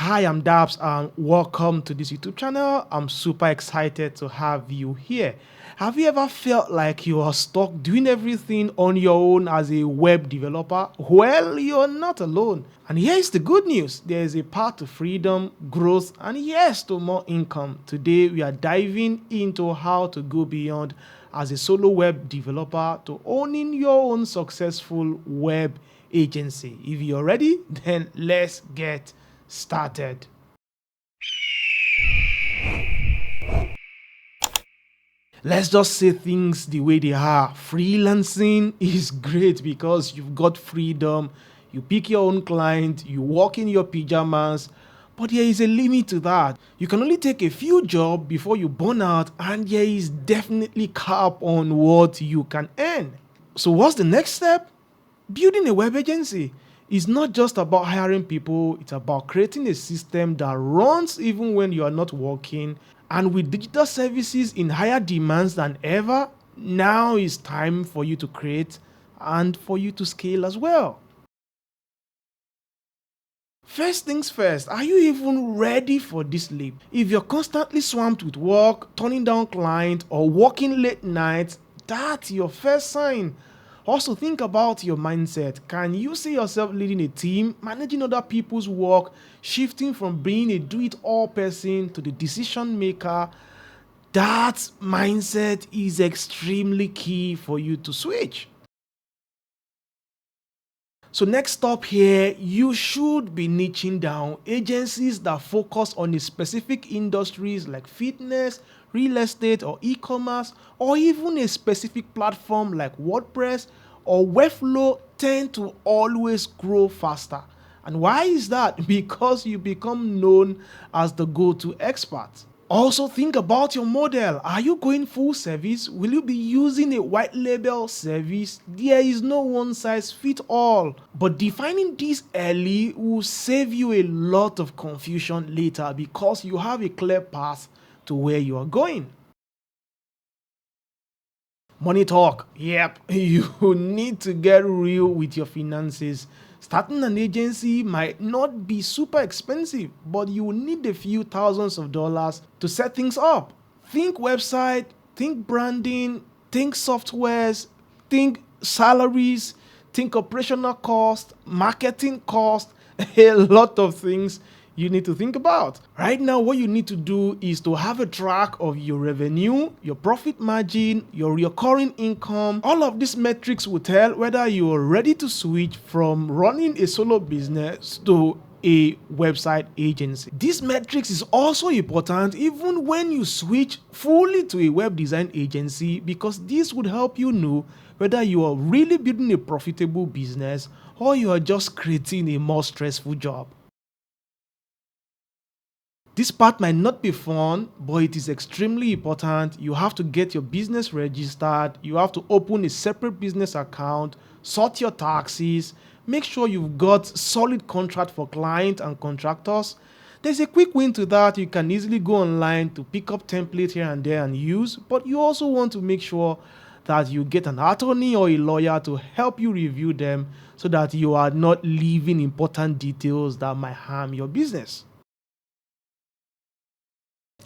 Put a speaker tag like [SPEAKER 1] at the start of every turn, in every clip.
[SPEAKER 1] Hi, I'm Dabs and welcome to this YouTube channel. I'm super excited to have you here. Have you ever felt like you are stuck doing everything on your own as a web developer? Well, you're not alone. And here's the good news. There is a path to freedom, growth, and yes, to more income. Today, we are diving into how to go beyond as a solo web developer to owning your own successful web agency. If you're ready, then let's get started. Let's just say things the way they are. Freelancing is great because you've got freedom, you pick your own client, you walk in your pajamas, but there is a limit to that. You can only take a few jobs before you burn out, and there is definitely cap on what you can earn. So what's the next step? Building a web agency is not just about hiring people, it's about creating a system that runs even when you are not working. And with digital services in higher demands than ever, now is time for you to create and for you to scale as well. First things first, are you even ready for this leap? If you're constantly swamped with work, turning down clients, or working late nights, that's your first sign. Also, think about your mindset. Can you see yourself leading a team, managing other people's work, shifting from being a do-it-all person to the decision maker? That mindset is extremely key for you to switch. So next stop here, you should be niching down. Agencies that focus on a specific industries like fitness, real estate or e-commerce, or even a specific platform like WordPress or Webflow tend to always grow faster. And why is that? Because you become known as the go-to expert. Also think about your model. Are you going full service? Will you be using a white label service? There is no one size fit all. But defining this early will save you a lot of confusion later because you have a clear path to where you are going. Money talk. Yep, you need to get real with your finances. Starting an agency might not be super expensive, but you will need a few thousands of dollars to set things up. Think website, think branding, think softwares, think salaries, think operational cost, marketing cost, a lot of things you need to think about. Right now, what you need to do is to have a track of your revenue, your profit margin, your recurring income. All of these metrics will tell whether you are ready to switch from running a solo business to a website agency. This metrics is also important even when you switch fully to a web design agency because this would help you know whether you are really building a profitable business or you are just creating a more stressful job. This part might not be fun, but it is extremely important. You have to get your business registered. You have to open a separate business account, sort your taxes, make sure you've got solid contract for clients and contractors. There's a quick win to that. You can easily go online to pick up templates here and there and use, but you also want to make sure that you get an attorney or a lawyer to help you review them so that you are not leaving important details that might harm your business.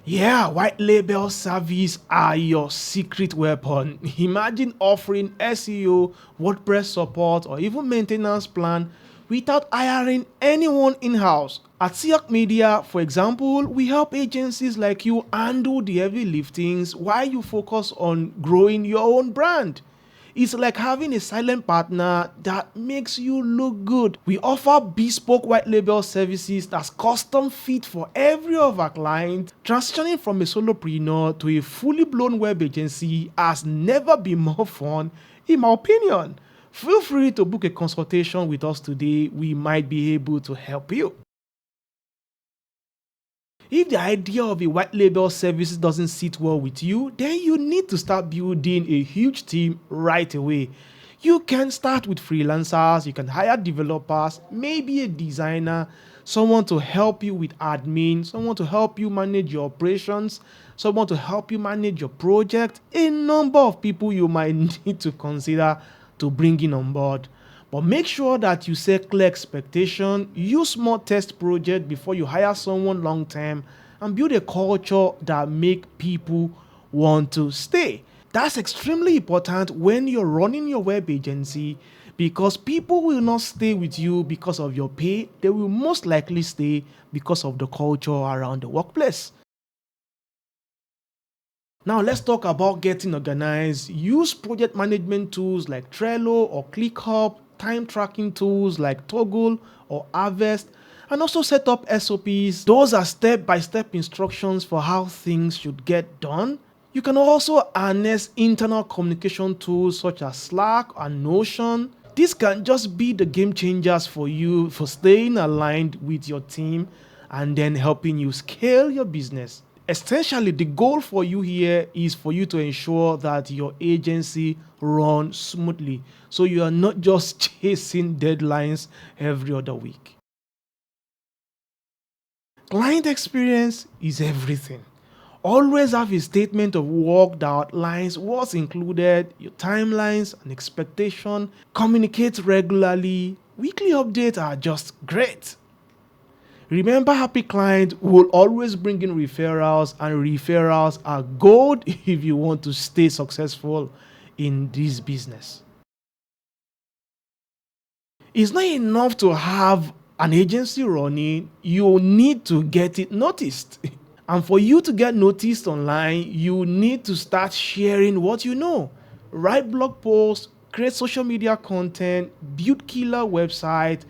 [SPEAKER 1] Yeah, white label service are your secret weapon. Imagine offering SEO, WordPress support, or even maintenance plan without hiring anyone in-house. At Siak Media, for example, we help agencies like you handle the heavy liftings while you focus on growing your own brand. It's like having a silent partner that makes you look good. We offer bespoke white label services that's custom fit for every of our clients. Transitioning from a solopreneur to a fully blown web agency has never been more fun, in my opinion. Feel free to book a consultation with us today. We might be able to help you. If the idea of a white label service doesn't sit well with you, then you need to start building a huge team right away. You can start with freelancers, you can hire developers, maybe a designer, someone to help you with admin, someone to help you manage your operations, someone to help you manage your project, a number of people you might need to consider to bring in on board. But make sure that you set clear expectation, use small test project before you hire someone long term, and build a culture that make people want to stay. That's extremely important when you're running your web agency, because people will not stay with you because of your pay. They will most likely stay because of the culture around the workplace. Now let's talk about getting organized. Use project management tools like Trello or ClickUp, time tracking tools like Toggle or Harvest, and also set up SOPs. Those are step-by-step instructions for how things should get done. You can also harness internal communication tools such as Slack and Notion. This can just be the game changers for you for staying aligned with your team and then helping you scale your business. Essentially, the goal for you here is for you to ensure that your agency runs smoothly, so you are not just chasing deadlines every other week. Client experience is everything. Always have a statement of work that outlines what's included, your timelines and expectation. Communicate regularly. Weekly updates are just great. Remember, happy clients will always bring in referrals, and referrals are gold if you want to stay successful in this business. It's not enough to have an agency running, you need to get it noticed. And for you to get noticed online, you need to start sharing what you know. Write blog posts, create social media content, build killer website,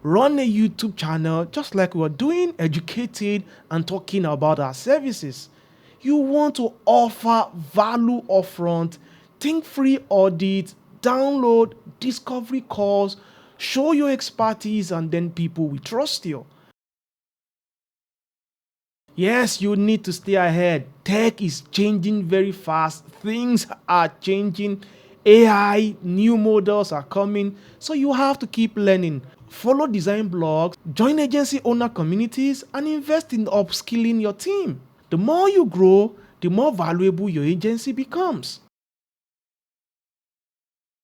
[SPEAKER 1] run a YouTube channel, just like we're doing, educated and talking about our services. You want to offer value upfront, think free audit, download discovery calls, show your expertise, and then people will trust you. Yes, you need to stay ahead. Tech is changing very fast. Things are changing. AI, new models are coming. So you have to keep learning. Follow design blogs, join agency owner communities, and invest in upskilling your team. The more you grow, the more valuable your agency becomes.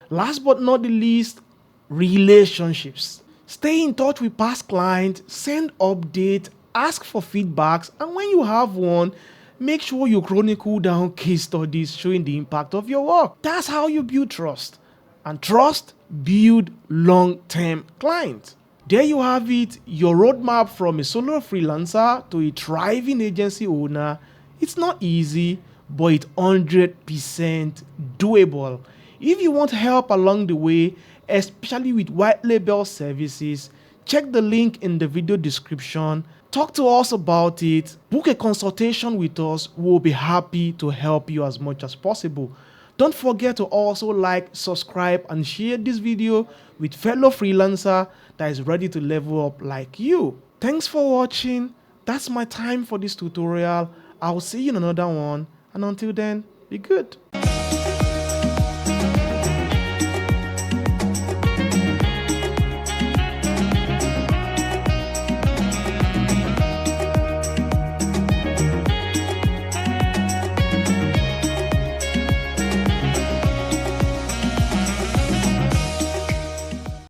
[SPEAKER 1] Last but not the least, relationships. Stay in touch with past clients, send updates, ask for feedbacks, and when you have one, make sure you chronicle down case studies showing the impact of your work. That's how you build trust. And trust build long-term clients. There you have it, your roadmap from a solo freelancer to a thriving agency owner. It's not easy, but it's 100% doable. If you want help along the way, especially with white label services, check the link in the video description. Talk to us about it. Book a consultation with us. We'll be happy to help you as much as possible. Don't forget to also like, subscribe, and share this video with fellow freelancer that is ready to level up like you. Thanks for watching. That's my time for this tutorial. I'll see you in another one. And until then, be good.